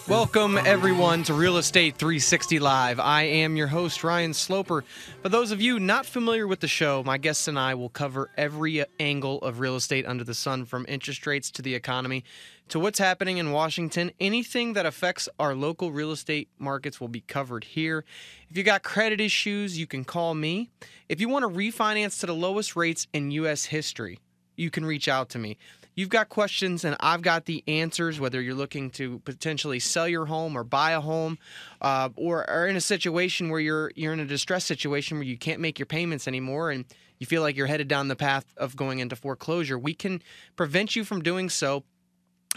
Welcome, everyone, to Real Estate 360 Live. I am your host, Ryan Sloper. For those of you not familiar with the show, my guests and I will cover every angle of real estate under the sun, from interest rates to the economy to what's happening in Washington. Anything that affects our local real estate markets will be covered here. If you got credit issues, you can call me. If you want to refinance to the lowest rates in U.S. history, you can reach out to me. You've got questions, and I've got the answers, whether you're looking to potentially sell your home or buy a home, or are in a situation where you're in a distressed situation where you can't make your payments anymore and you feel like you're headed down the path of going into foreclosure. We can prevent you from doing so,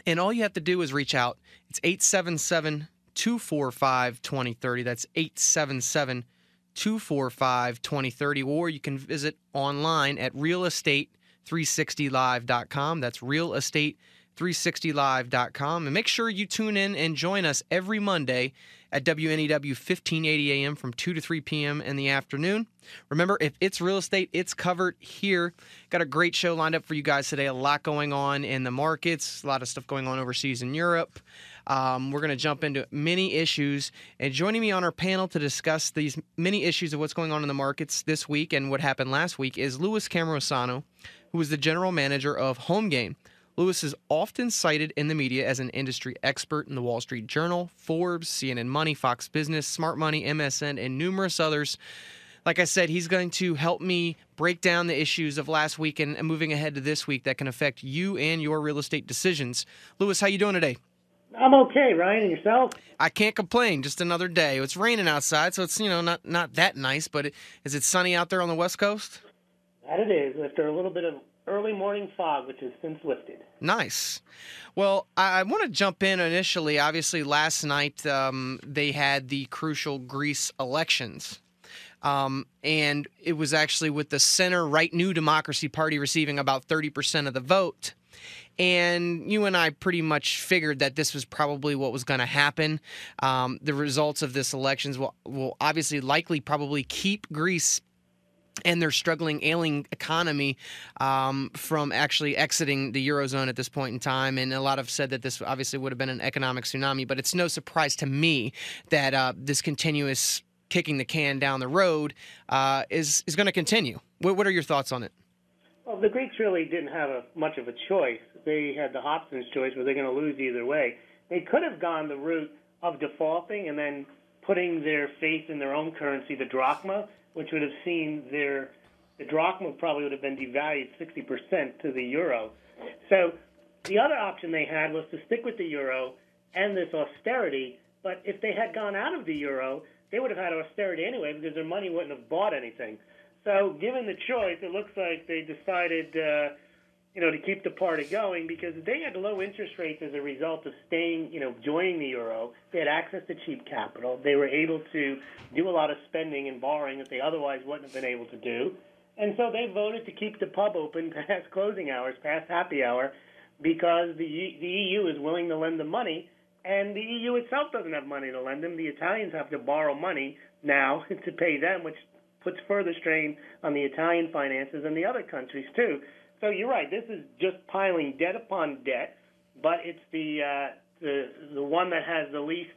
and all you have to do is reach out. It's 877-245-2030. That's 877-245-2030, or you can visit online at realestate360live.com. That's realestate360live.com. And make sure you tune in and join us every Monday at WNEW 1580 AM from 2 to 3 p.m. in the afternoon. Remember, if it's real estate, it's covered here. Got a great show lined up for you guys today. A lot going on in the markets, a lot of stuff going on overseas in Europe. We're going to jump into many issues. And joining me on our panel to discuss these many issues of what's going on in the markets this week and what happened last week is Louis Cammarosano, who is the general manager of HomeGain. Louis is often cited in the media as an industry expert in the Wall Street Journal, Forbes, CNN Money, Fox Business, Smart Money, MSN, and numerous others. Like I said, he's going to help me break down the issues of last week and moving ahead to this week that can affect you and your real estate decisions. Louis, how you doing today? I'm okay, Ryan, and yourself? I can't complain. Just another day. It's raining outside, so it's not that nice. But is it sunny out there on the West Coast? That it is, after a little bit of early morning fog, which has since lifted. Nice. Well, I want to jump in initially. Obviously, last night they had the crucial Greece elections. And it was actually with the center-right New Democracy Party receiving about 30% of the vote. And you and I pretty much figured that this was probably what was going to happen. The results of this elections will obviously likely probably keep Greece and their struggling, ailing economy from actually exiting the Eurozone at this point in time. And a lot have said that this obviously would have been an economic tsunami. But it's no surprise to me that this continuous kicking the can down the road is going to continue. What are your thoughts on it? Well, the Greeks really didn't have much of a choice. They had the Hobson's choice where they're going to lose either way. They could have gone the route of defaulting and then putting their faith in their own currency, the drachma, which would have seen the drachma probably would have been devalued 60% to the euro. So the other option they had was to stick with the euro and this austerity, but if they had gone out of the euro, they would have had austerity anyway because their money wouldn't have bought anything. So given the choice, it looks like they decided to keep the party going because they had low interest rates as a result of joining the euro. They had access to cheap capital. They were able to do a lot of spending and borrowing that they otherwise wouldn't have been able to do. And so they voted to keep the pub open past closing hours, past happy hour, because the EU is willing to lend them money, and the EU itself doesn't have money to lend them. The Italians have to borrow money now to pay them, which puts further strain on the Italian finances and the other countries too. So you're right. This is just piling debt upon debt, but it's the one that has the least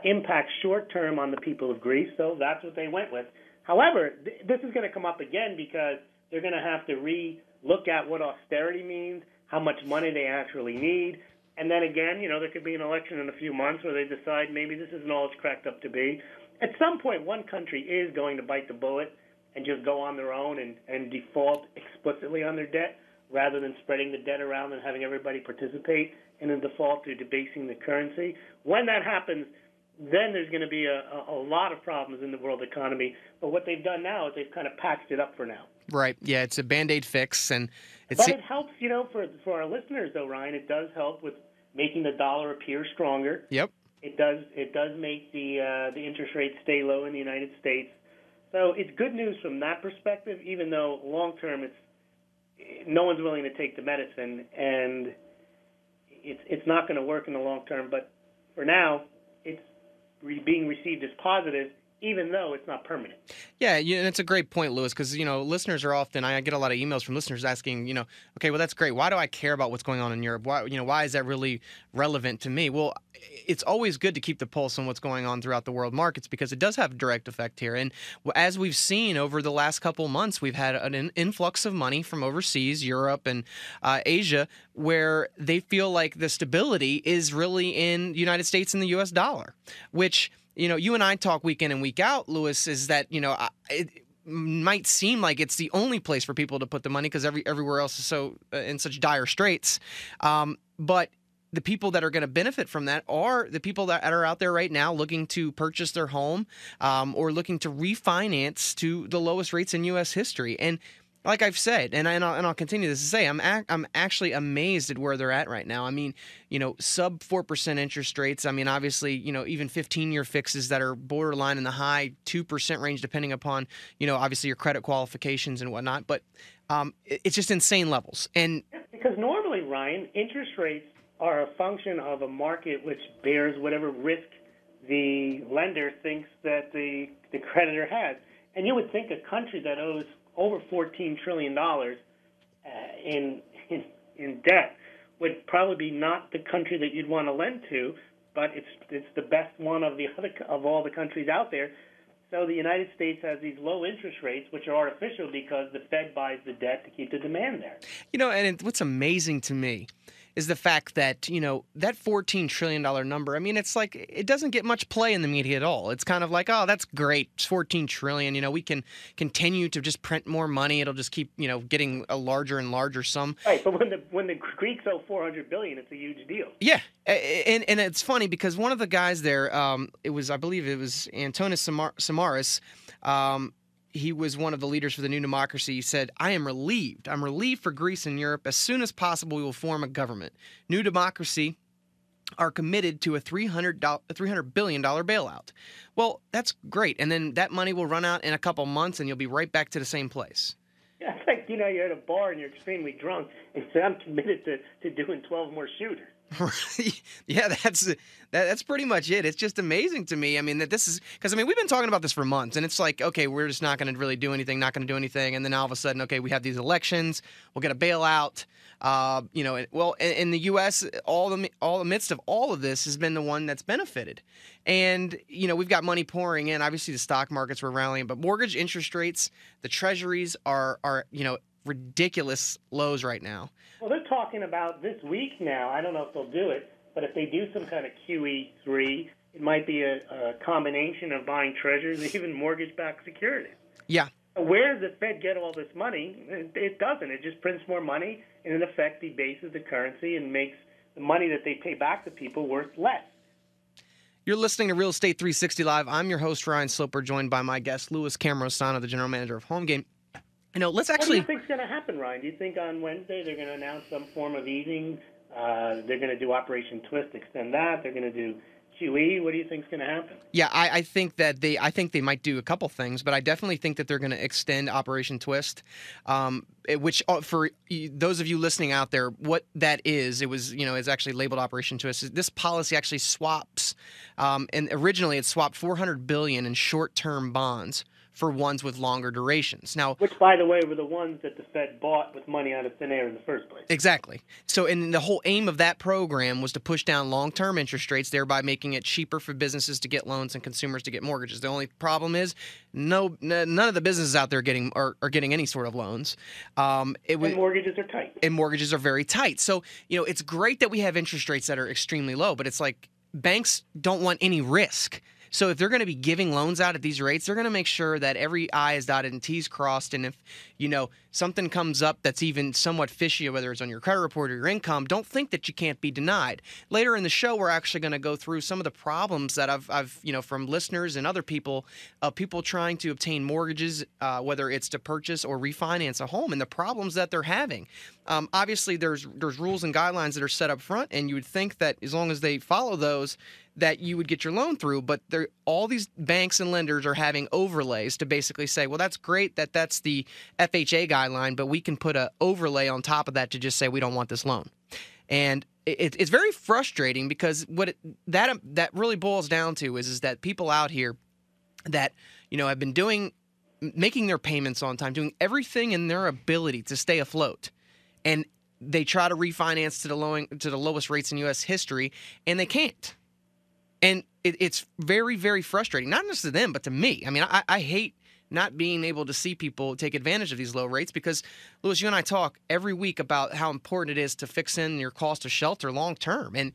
impact short term on the people of Greece. So that's what they went with. However, this is going to come up again because they're going to have to re-look at what austerity means, how much money they actually need, and then again, there could be an election in a few months where they decide maybe this isn't all it's cracked up to be. At some point, one country is going to bite the bullet and just go on their own and default explicitly on their debt rather than spreading the debt around and having everybody participate in a default through debasing the currency. When that happens, then there's going to be a lot of problems in the world economy. But what they've done now is they've kind of patched it up for now. Right. Yeah, it's a Band-Aid fix. But it helps, for our listeners, though, Ryan, it does help with making the dollar appear stronger. Yep. It does make the interest rates stay low in the United States. So it's good news from that perspective, even though long term no one's willing to take the medicine, and it's not going to work in the long term. But for now, it's being received as positive, even though it's not permanent. Yeah, and it's a great point, Lewis, because, listeners are often, I get a lot of emails from listeners asking, okay, well, that's great. Why do I care about what's going on in Europe? Why is that really relevant to me? Well, it's always good to keep the pulse on what's going on throughout the world markets because it does have a direct effect here. And as we've seen over the last couple of months, we've had an influx of money from overseas, Europe and Asia, where they feel like the stability is really in the United States and the U.S. dollar, which you and I talk week in and week out, Lewis, is that, it might seem like it's the only place for people to put the money because everywhere else is so in such dire straits. But the people that are going to benefit from that are the people that are out there right now looking to purchase their home or looking to refinance to the lowest rates in U.S. history. And like I've said, and I'll continue this to say, I'm actually amazed at where they're at right now. I mean, sub 4% interest rates. I mean, obviously, even 15-year fixes that are borderline in the high 2% range, depending upon, obviously your credit qualifications and whatnot. But it's just insane levels. And because normally, Ryan, interest rates are a function of a market which bears whatever risk the lender thinks that the creditor has. And you would think a country that owes over $14 trillion in debt would probably be not the country that you'd want to lend to, but it's the best one of all the countries out there. So the United States has these low interest rates, which are artificial because the Fed buys the debt to keep the demand there. And what's amazing to me is the fact that, that $14 trillion number, I mean, it's like it doesn't get much play in the media at all. It's kind of like, oh, that's great. It's $14 trillion. We can continue to just print more money. It'll just keep, getting a larger and larger sum. Right, but when the Greeks owe $400 billion, it's a huge deal. Yeah, and it's funny because one of the guys there, I believe it was Antonis Samaras. He was one of the leaders for the New Democracy. He said, I am relieved. I'm relieved for Greece and Europe. As soon as possible, we will form a government. New Democracy are committed to a $300 billion bailout. Well, that's great. And then that money will run out in a couple months, and you'll be right back to the same place. Yeah, it's like, you're at a bar and you're extremely drunk and say, I'm committed to doing 12 more shooters. Yeah, that's pretty much it. It's just amazing to me. I mean, that this is because we've been talking about this for months, and it's like, okay, we're just not going to really do anything, not going to do anything, and then all of a sudden, okay, we have these elections, we'll get a bailout. In the U.S., all amidst of all of this has been the one that's benefited, and we've got money pouring in. Obviously, the stock markets were rallying, but mortgage interest rates, the treasuries are ridiculous lows right now. Well, they're talking about this week now. I don't know if they'll do it, but if they do some kind of QE3, it might be a combination of buying treasuries, even mortgage-backed securities. Yeah. Where does the Fed get all this money? It doesn't. It just prints more money and, in effect, debases the currency and makes the money that they pay back to people worth less. You're listening to Real Estate 360 Live. I'm your host, Ryan Sloper, joined by my guest, Louis Cammarosano, the general manager of HomeGame. Let's actually. What do you think's going to happen, Ryan? Do you think on Wednesday they're going to announce some form of easing? They're going to do Operation Twist, extend that. They're going to do QE. What do you think's going to happen? Yeah, I think they might do a couple things, but I definitely think that they're going to extend Operation Twist, which for those of you listening out there, what that is, it's actually labeled Operation Twist. This policy actually swaps, and originally it swapped $400 billion in short-term bonds for ones with longer durations. Now, which, by the way, were the ones that the Fed bought with money out of thin air in the first place. Exactly. So, and the whole aim of that program was to push down long-term interest rates, thereby making it cheaper for businesses to get loans and consumers to get mortgages. The only problem is, none of the businesses out there are getting any sort of loans. And mortgages are tight. And mortgages are very tight. So, it's great that we have interest rates that are extremely low, but it's like banks don't want any risk. So if they're going to be giving loans out at these rates, they're going to make sure that every I is dotted and T is crossed. And if, something comes up that's even somewhat fishy, whether it's on your credit report or your income, don't think that you can't be denied. Later in the show, we're actually going to go through some of the problems that I've from listeners and other people, people trying to obtain mortgages, whether it's to purchase or refinance a home, and the problems that they're having. Obviously, there's rules and guidelines that are set up front, and you would think that as long as they follow those, that you would get your loan through, but all these banks and lenders are having overlays to basically say, well, that's great that that's the FHA guideline, but we can put an overlay on top of that to just say we don't want this loan. And it's very frustrating because what that really boils down to is that people out here, that, have been making their payments on time, doing everything in their ability to stay afloat. And they try to refinance to the lowest rates in U.S. history, and they can't. And it's very, very frustrating, not just to them, but to me. I mean, I hate not being able to see people take advantage of these low rates because, Louis, you and I talk every week about how important it is to fix in your cost of shelter long term. And,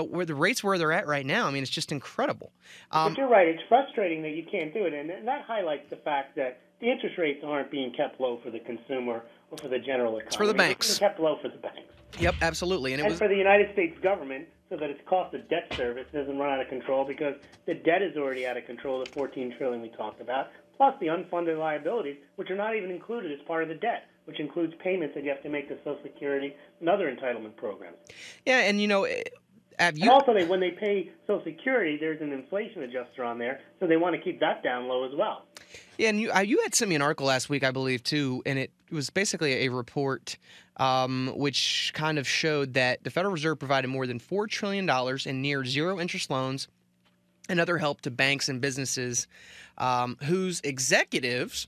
where the rates where they're at right now, I mean, it's just incredible. But you're right. It's frustrating that you can't do it. And that highlights the fact that the interest rates aren't being kept low for the consumer or for the general economy. It's for the banks. It's being kept low for the banks. Yep, absolutely. And for the United States government, so that its cost of debt service doesn't run out of control because the debt is already out of control, the $14 trillion we talked about, plus the unfunded liabilities, which are not even included as part of the debt, which includes payments that you have to make to Social Security and other entitlement programs. Yeah, and and also, when they pay Social Security, there's an inflation adjuster on there, so they want to keep that down low as well. Yeah, and you had sent me an article last week, I believe, too, and it was basically a report which kind of showed that the Federal Reserve provided more than $4 trillion in near zero interest loans and other help to banks and businesses whose executives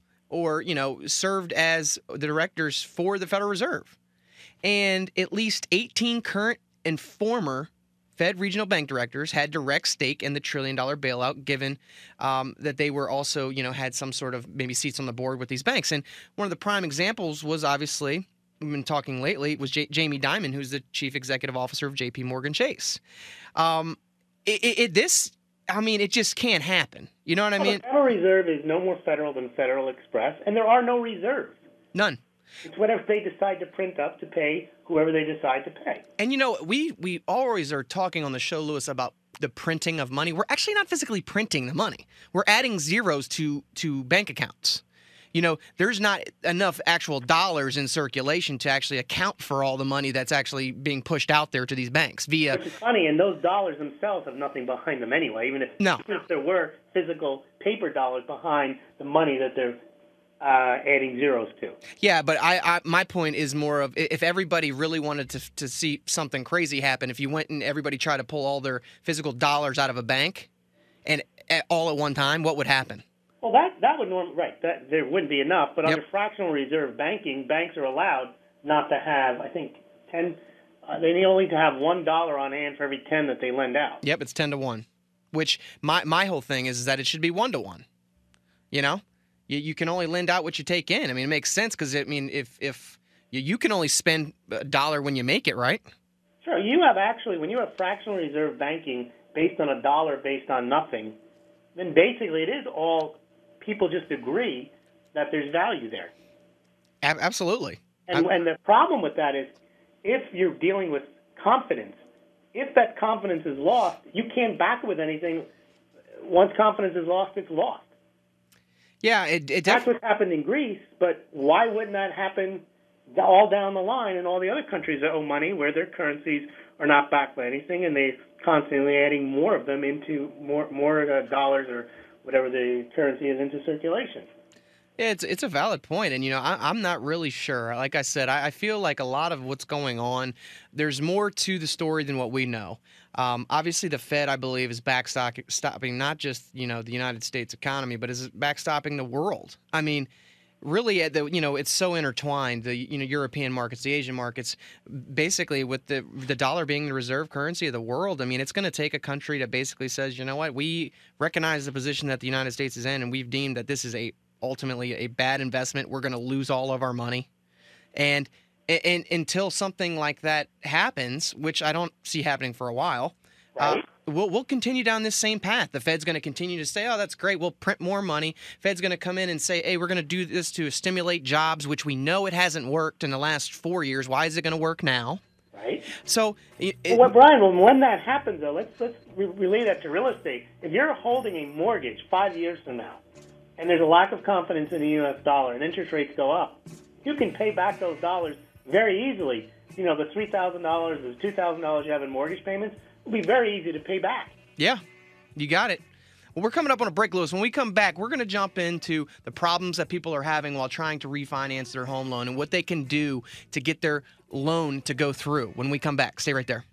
served as the directors for the Federal Reserve. And at least 18 current and former Fed regional bank directors had direct stake in the $1 trillion bailout, given that they were also, had some sort of maybe seats on the board with these banks. And one of the prime examples was obviously, we've been talking lately, was Jamie Dimon, who's the chief executive officer of J.P. Morgan Chase. It just can't happen. You know what I mean? The Federal Reserve is no more federal than Federal Express, and there are no reserves. None. It's whatever they decide to print up to pay whoever they decide to pay. And, we always are talking on the show, Louis, about the printing of money. We're actually not physically printing the money. We're adding zeros to bank accounts. There's not enough actual dollars in circulation to actually account for all the money that's actually being pushed out there to these banks via. Which is funny, and those dollars themselves have nothing behind them anyway, even if there were physical paper dollars behind the money that they're adding zeros to. Yeah, but my point is more of if everybody really wanted to see something crazy happen, if you went and everybody tried to pull all their physical dollars out of a bank and all at one time, what would happen? Well, that would that there wouldn't be enough, but under fractional reserve banking, banks are allowed not to have, I think, 10. They need only to have $1 on hand for every 10 that they lend out. Yep, it's 10 to 1. Which my whole thing is that it should be 1 to 1. You can only lend out what you take in. I mean, it makes sense because if you can only spend $1 when you make it, right? Sure. You have when you have fractional reserve banking based on $1 based on nothing, then basically it is all people just agree that there's value there. Absolutely. And the problem with that is if you're dealing with confidence, if that confidence is lost, you can't back it with anything. Once confidence is lost, it's lost. Yeah, that's what happened in Greece, but why wouldn't that happen all down the line in all the other countries that owe money where their currencies are not backed by anything and they're constantly adding more of them into more dollars or whatever the currency is into circulation? Yeah, it's a valid point, and I'm not really sure. Like I said, I feel like a lot of what's going on, there's more to the story than what we know. Obviously, the Fed, I believe, is backstopping not just the United States economy, but is backstopping the world. I mean, really, it's so intertwined. The European markets, the Asian markets, basically with the dollar being the reserve currency of the world. I mean, it's going to take a country that basically says, you know what, we recognize the position that the United States is in, and we've deemed that this is ultimately a bad investment. We're going to lose all of our money. And until something like that happens, which I don't see happening for a while, right. We'll continue down this same path. The Fed's going to continue to say, oh, that's great, we'll print more money. Fed's going to come in and say, hey, we're going to do this to stimulate jobs, which we know it hasn't worked in the last 4 years. Why is it going to work now? Right. So, Brian, when that happens, though, let's relay that to real estate. If you're holding a mortgage 5 years from now, and there's a lack of confidence in the U.S. dollar and interest rates go up, you can pay back those dollars very easily. The $3,000, the $2,000 you have in mortgage payments will be very easy to pay back. Yeah, you got it. Well, we're coming up on a break, Lewis. When we come back, we're going to jump into the problems that people are having while trying to refinance their home loan and what they can do to get their loan to go through when we come back. Stay right there.